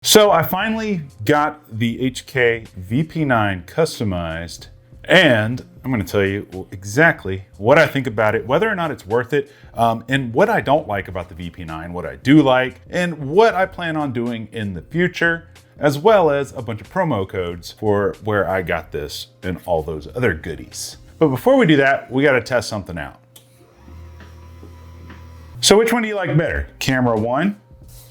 So I finally got the HK VP9 customized, and I'm going to tell you exactly what I think about it, whether or not it's worth it, and what I don't like about the VP9, what I do like, and what I plan on doing in the future, as well as a bunch of promo codes for where I got this and all those other goodies. But before we do that, we got to test something out. So which one do you like better? Camera 1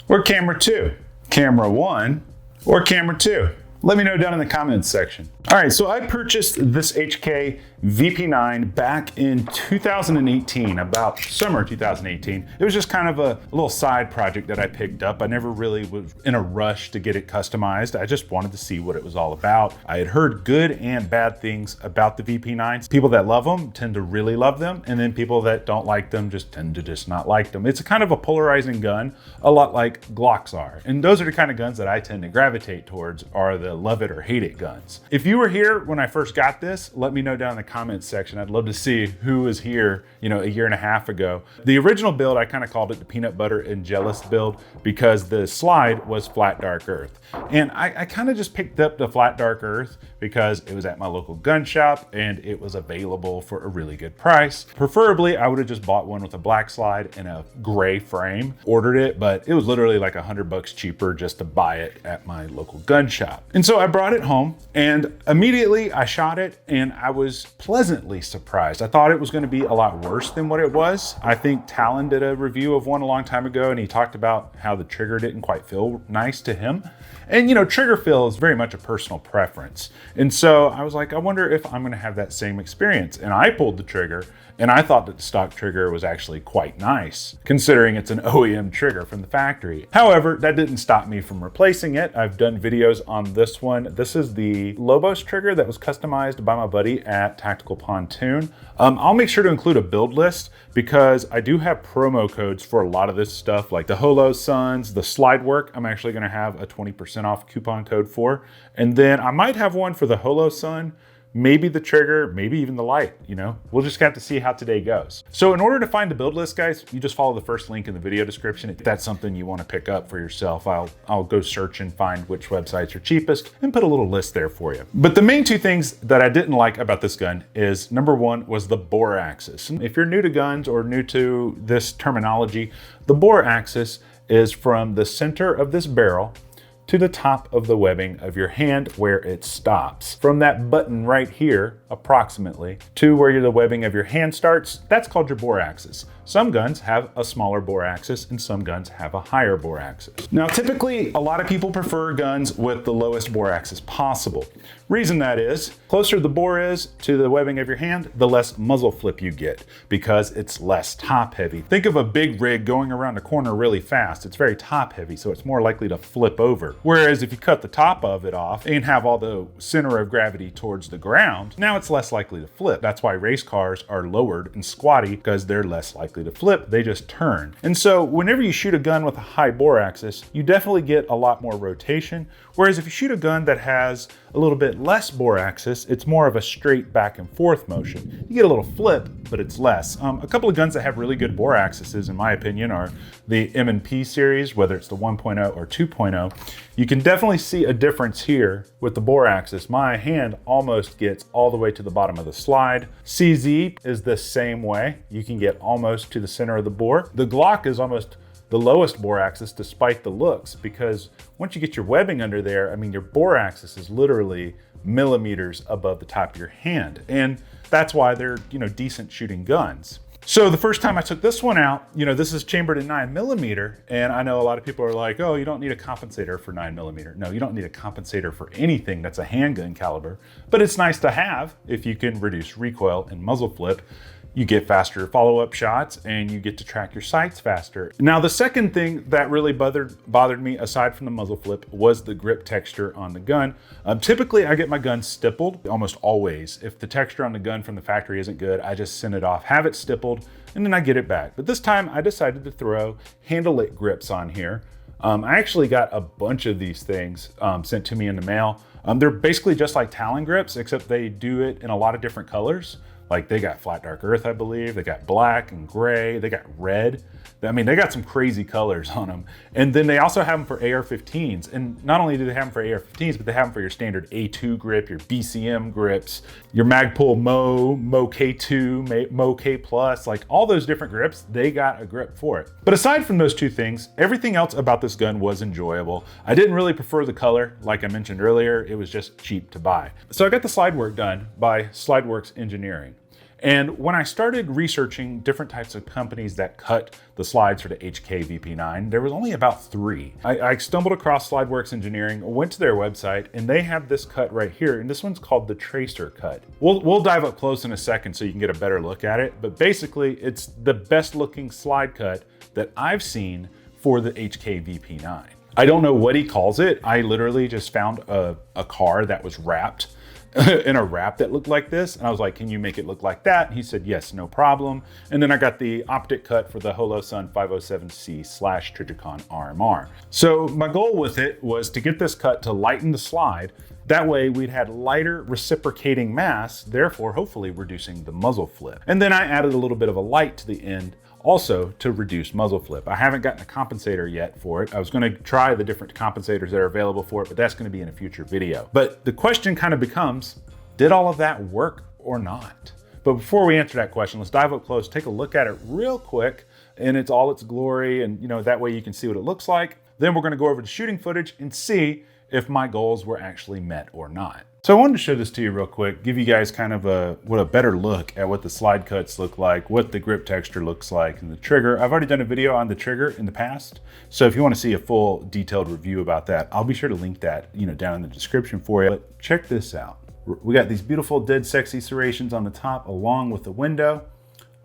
or camera 2? Camera 1 or camera 2? Let me know down in the comments section. All right, so I purchased this HK VP9 back in 2018, about summer 2018. It was just kind of a little side project that I picked up. I never really was in a rush to get it customized. I just wanted to see what it was all about. I had heard good and bad things about the VP9s. People that love them tend to really love them, and then people that don't like them just tend to just not like them. It's a kind of a polarizing gun, a lot like Glocks are. And those are the kind of guns that I tend to gravitate towards, are the love it or hate it guns. If you were here when I first got this, let me know down in the comments section. I'd love to see who was here, a year and a half ago. The original build, I kind of called it the peanut butter and jealous build because the slide was flat dark earth. And I kind of just picked up the flat dark earth because it was at my local gun shop and it was available for a really good price. Preferably, I would have just bought one with a black slide and a gray frame, ordered it, but it was literally like $100 cheaper just to buy it at my local gun shop. And so I brought it home and immediately I shot it and I was pleasantly surprised. I thought it was going to be a lot worse than what it was. I think Talon did a review of one a long time ago and he talked about how the trigger didn't quite feel nice to him. And trigger feel is very much a personal preference. And so I was like, I wonder if I'm gonna have that same experience. And I pulled the trigger and I thought that the stock trigger was actually quite nice, considering it's an OEM trigger from the factory. However, that didn't stop me from replacing it. I've done videos on this one. This is the Lobos trigger that was customized by my buddy at Tactical Pontoon. I'll make sure to include a build list because I do have promo codes for a lot of this stuff, like the Holo Suns, the slide work. I'm actually gonna have a 20% off coupon code for. And then I might have one for the Holo Sun, maybe the trigger, maybe even the light, We'll just have to see how today goes. So in order to find the build list, guys, you just follow the first link in the video description. If that's something you want to pick up for yourself, I'll go search and find which websites are cheapest and put a little list there for you. But the main two things that I didn't like about this gun is, number one was the bore axis. If you're new to guns or new to this terminology, the bore axis is from the center of this barrel to the top of the webbing of your hand where it stops. From that button right here, approximately, to where the webbing of your hand starts, that's called your bore axis. Some guns have a smaller bore axis and some guns have a higher bore axis. Now, typically, a lot of people prefer guns with the lowest bore axis possible. Reason that is, closer the bore is to the webbing of your hand, the less muzzle flip you get because it's less top heavy. Think of a big rig going around a corner really fast. It's very top heavy, so it's more likely to flip over. Whereas if you cut the top of it off and have all the center of gravity towards the ground, now it's less likely to flip. That's why race cars are lowered and squatty, because they're less likely to flip, they just turn. And so whenever you shoot a gun with a high bore axis, you definitely get a lot more rotation. Whereas if you shoot a gun that has a little bit less bore axis, it's more of a straight back and forth motion. You get a little flip, but it's less. A couple of guns that have really good bore axes, in my opinion, are the M&P series, whether it's the 1.0 or 2.0. You can definitely see a difference here with the bore axis. My hand almost gets all the way to the bottom of the slide. CZ is the same way. You can get almost to the center of the bore. The Glock is almost the lowest bore axis despite the looks, because once you get your webbing under there, your bore axis is literally millimeters above the top of your hand. And that's why they're, decent shooting guns. So the first time I took this one out, this is chambered in 9mm, and I know a lot of people are like, oh, you don't need a compensator for 9mm. No, you don't need a compensator for anything that's a handgun caliber, but it's nice to have if you can reduce recoil and muzzle flip. You get faster follow-up shots and you get to track your sights faster. Now, the second thing that really bothered me, aside from the muzzle flip, was the grip texture on the gun. Typically, I get my gun stippled, almost always. If the texture on the gun from the factory isn't good, I just send it off, have it stippled, and then I get it back. But this time, I decided to throw handle-it grips on here. I actually got a bunch of these things sent to me in the mail. They're basically just like Talon grips, except they do it in a lot of different colors. Like they got flat dark earth, I believe. They got black and gray. They got red. I mean, they got some crazy colors on them. And then they also have them for AR-15s. And not only do they have them for AR-15s, but they have them for your standard A2 grip, your BCM grips, your Magpul Mo K2, Mo K+, like all those different grips, they got a grip for it. But aside from those two things, everything else about this gun was enjoyable. I didn't really prefer the color. Like I mentioned earlier, it was just cheap to buy. So I got the slide work done by Slideworks Engineering. And when I started researching different types of companies that cut the slides for the HK VP9, there was only about 3. I stumbled across Slideworks Engineering, went to their website, and they have this cut right here, and this one's called the Tracer cut. We'll dive up close in a second so you can get a better look at it, but basically it's the best looking slide cut that I've seen for the HK VP9. I don't know what he calls it. I literally just found a car that was wrapped in a wrap that looked like this. And I was like, can you make it look like that? And he said, yes, no problem. And then I got the optic cut for the Holosun 507C/Trijicon RMR. So my goal with it was to get this cut to lighten the slide. That way we'd had lighter reciprocating mass, therefore hopefully reducing the muzzle flip. And then I added a little bit of a light to the end also to reduce muzzle flip. I haven't gotten a compensator yet for it. I was gonna try the different compensators that are available for it, but that's gonna be in a future video. But the question kind of becomes, did all of that work or not? But before we answer that question, let's dive up close, take a look at it real quick in all its glory, and that way you can see what it looks like. Then we're gonna go over the shooting footage and see if my goals were actually met or not. So I wanted to show this to you real quick, give you guys kind of a better look at what the slide cuts look like, what the grip texture looks like, and the trigger. I've already done a video on the trigger in the past, so if you want to see a full detailed review about that, I'll be sure to link that down in the description for you. But check this out. We got these beautiful dead sexy serrations on the top along with the window.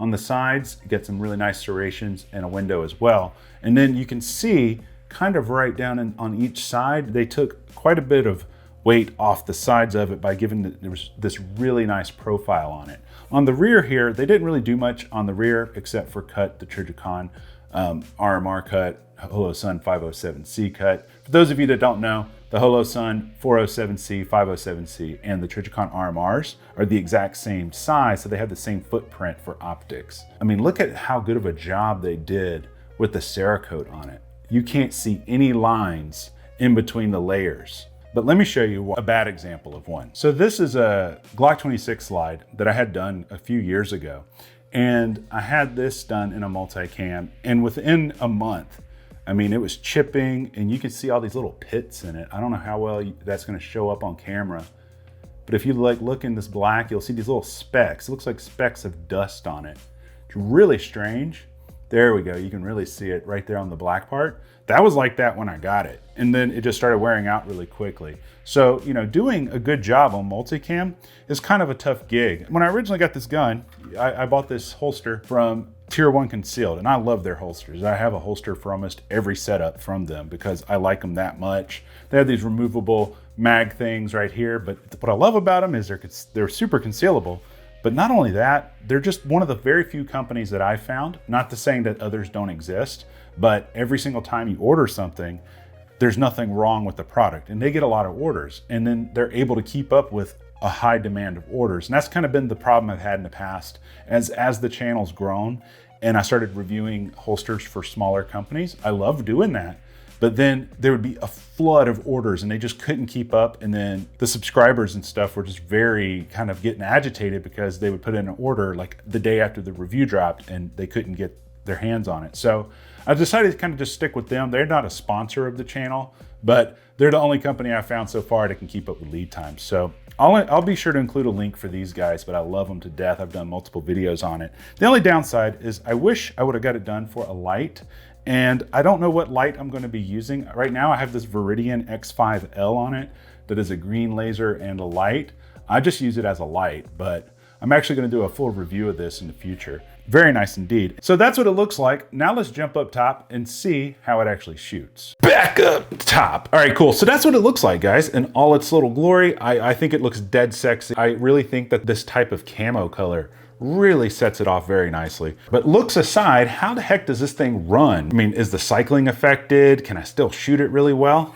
On the sides, you get some really nice serrations and a window as well. And then you can see kind of right down on each side, they took quite a bit of weight off the sides of it by giving this really nice profile on it. On the rear here, they didn't really do much on the rear except for cut the Trijicon RMR cut, Holosun 507C cut. For those of you that don't know, the Holosun 407C, 507C, and the Trijicon RMRs are the exact same size, so they have the same footprint for optics. I mean, look at how good of a job they did with the Cerakote on it. You can't see any lines in between the layers. But let me show you a bad example of one. So this is a Glock 26 slide that I had done a few years ago. And I had this done in a multicam, and within a month, I mean, it was chipping and you can see all these little pits in it. I don't know how well that's gonna show up on camera, but if you look in this black, you'll see these little specks. It looks like specks of dust on it. It's really strange. There we go, you can really see it right there on the black part. That was like that when I got it. And then it just started wearing out really quickly. So, doing a good job on multicam is kind of a tough gig. When I originally got this gun, I bought this holster from Tier 1 Concealed, and I love their holsters. I have a holster for almost every setup from them because I like them that much. They have these removable mag things right here, but what I love about them is they're super concealable. But not only that, they're just one of the very few companies that I found, not to saying that others don't exist, but every single time you order something, there's nothing wrong with the product, and they get a lot of orders, and then they're able to keep up with a high demand of orders. And that's kind of been the problem I've had in the past as the channel's grown and I started reviewing holsters for smaller companies. I love doing that. But then there would be a flood of orders and they just couldn't keep up. And then the subscribers and stuff were just very kind of getting agitated because they would put in an order like the day after the review dropped and they couldn't get their hands on it. So I decided to kind of just stick with them. They're not a sponsor of the channel, but they're the only company I found so far that can keep up with lead times. So I'll be sure to include a link for these guys, but I love them to death. I've done multiple videos on it. The only downside is I wish I would have got it done for a light. And I don't know what light I'm going to be using. Right now I have this Viridian X5L on it that is a green laser and a light. I just use it as a light, but I'm actually going to do a full review of this in the future. Very nice indeed. So that's what it looks like. Now let's jump up top and see how it actually shoots. Back up top. All right, cool. So that's what it looks like, guys, in all its little glory. I think it looks dead sexy. I really think that this type of camo color really sets it off very nicely. But looks aside, how the heck does this thing run? I mean, is the cycling affected? Can I still shoot it really well?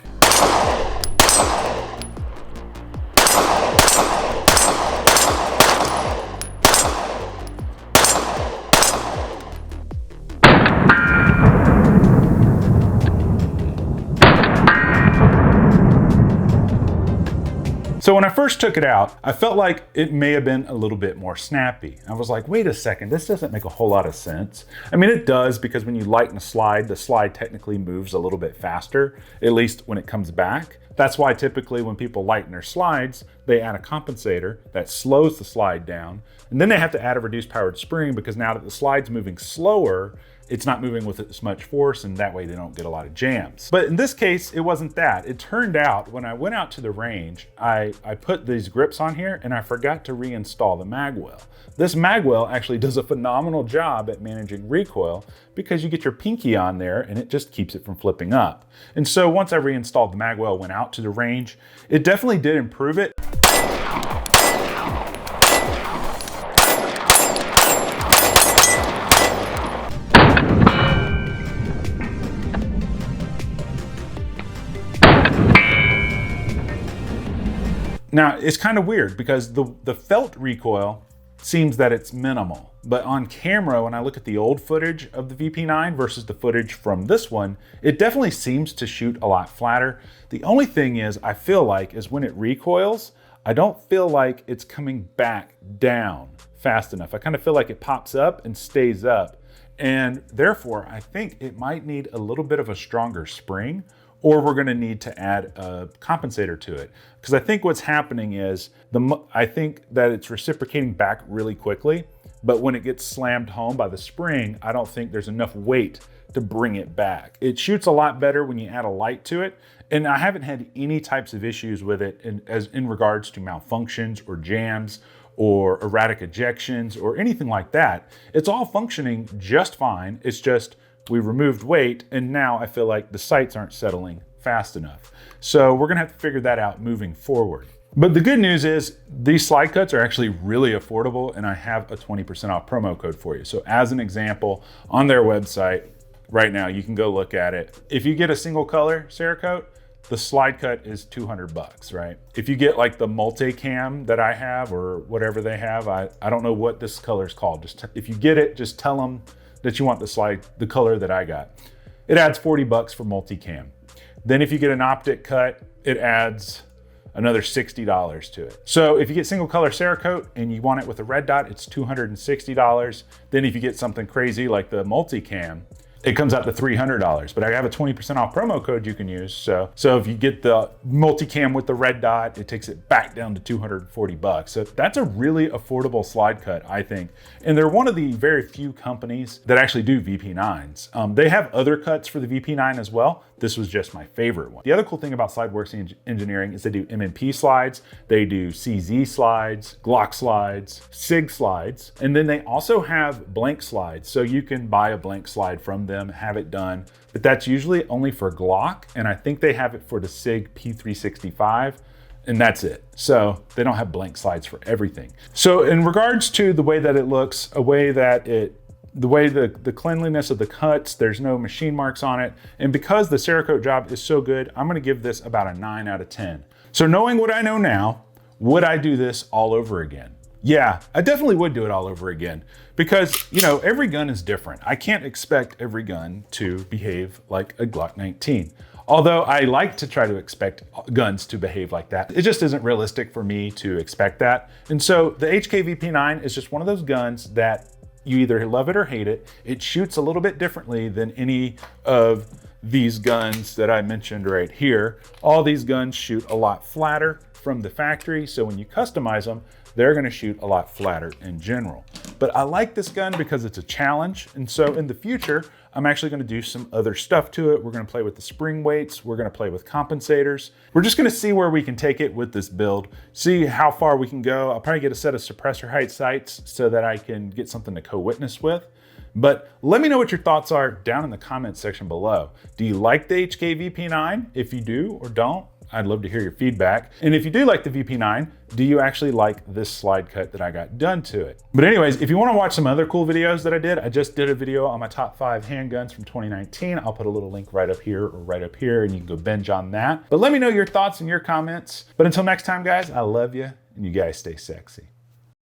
So when I first took it out, I felt like it may have been a little bit more snappy. I was like, wait a second, this doesn't make a whole lot of sense. I mean, it does, because when you lighten a slide, the slide technically moves a little bit faster, at least when it comes back. That's why typically when people lighten their slides, they add a compensator that slows the slide down. And then they have to add a reduced powered spring, because now that the slide's moving slower, it's not moving with as much force, and that way they don't get a lot of jams. But in this case, it wasn't that. It turned out when I went out to the range, I put these grips on here and I forgot to reinstall the magwell. This magwell actually does a phenomenal job at managing recoil, because you get your pinky on there and it just keeps it from flipping up. And so once I reinstalled the magwell, went out to the range, it definitely did improve it. Now, it's kind of weird because the felt recoil seems that it's minimal, but on camera, when I look at the old footage of the VP9 versus the footage from this one, it definitely seems to shoot a lot flatter. The only thing is, I feel like, is when it recoils, I don't feel like it's coming back down fast enough. I kind of feel like it pops up and stays up, and therefore, I think it might need a little bit of a stronger spring, or we're gonna need to add a compensator to it. Because I think what's happening is, I think that it's reciprocating back really quickly, but when it gets slammed home by the spring, I don't think there's enough weight to bring it back. It shoots a lot better when you add a light to it, and I haven't had any types of issues with it in regards to malfunctions or jams or erratic ejections or anything like that. It's all functioning just fine. It's just, we removed weight, and now I feel like the sights aren't settling fast enough. So we're gonna have to figure that out moving forward. But the good news is these slide cuts are actually really affordable, and I have a 20% off promo code for you. So as an example, on their website right now, you can go look at it. If you get a single color Cerakote, the slide cut is $200, right? If you get like the multicam that I have, or whatever they have, I don't know what this color is called. If you get it, just tell them that you want the color that I got. It adds $40 for multicam. Then if you get an optic cut, it adds another $60 to it. So if you get single color Cerakote and you want it with a red dot, it's $260. Then if you get something crazy like the multicam, it comes out to $300, but I have a 20% off promo code you can use. So if you get the multicam with the red dot, it takes it back down to $240. So that's a really affordable slide cut, I think. And they're one of the very few companies that actually do VP9s. They have other cuts for the VP9 as well. This was just my favorite one. The other cool thing about SlideWorks Engineering is they do MMP slides, they do CZ slides, Glock slides, SIG slides, and then they also have blank slides. So you can buy a blank slide from them, have it done, but that's usually only for Glock, and I think they have it for the SIG P365, and that's it. So they don't have blank slides for everything. So in regards to the way that it looks, the way the cleanliness of the cuts, there's no machine marks on it, and because the Cerakote job is so good, I'm gonna give this about a 9 out of 10. So knowing what I know now, would I do this all over again? Yeah, I definitely would do it all over again, because, you know, every gun is different. I can't expect every gun to behave like a Glock 19. Although I like to try to expect guns to behave like that. It just isn't realistic for me to expect that. And so the HK VP9 is just one of those guns that you either love it or hate it. It shoots a little bit differently than any of these guns that I mentioned right here. All these guns shoot a lot flatter from the factory, so when you customize them, they're gonna shoot a lot flatter in general. But I like this gun because it's a challenge, and so in the future, I'm actually gonna do some other stuff to it. We're gonna play with the spring weights, we're gonna play with compensators. We're just gonna see where we can take it with this build, see how far we can go. I'll probably get a set of suppressor height sights so that I can get something to co-witness with. But let me know what your thoughts are down in the comments section below. Do you like the HK VP9? If you do or don't, I'd love to hear your feedback. And if you do like the VP9, do you actually like this slide cut that I got done to it? But anyways, if you want to watch some other cool videos that I did, I just did a video on my top 5 handguns from 2019. I'll put a little link right up here or right up here, and you can go binge on that. But let me know your thoughts and your comments. But until next time, guys, I love you, and you guys stay sexy.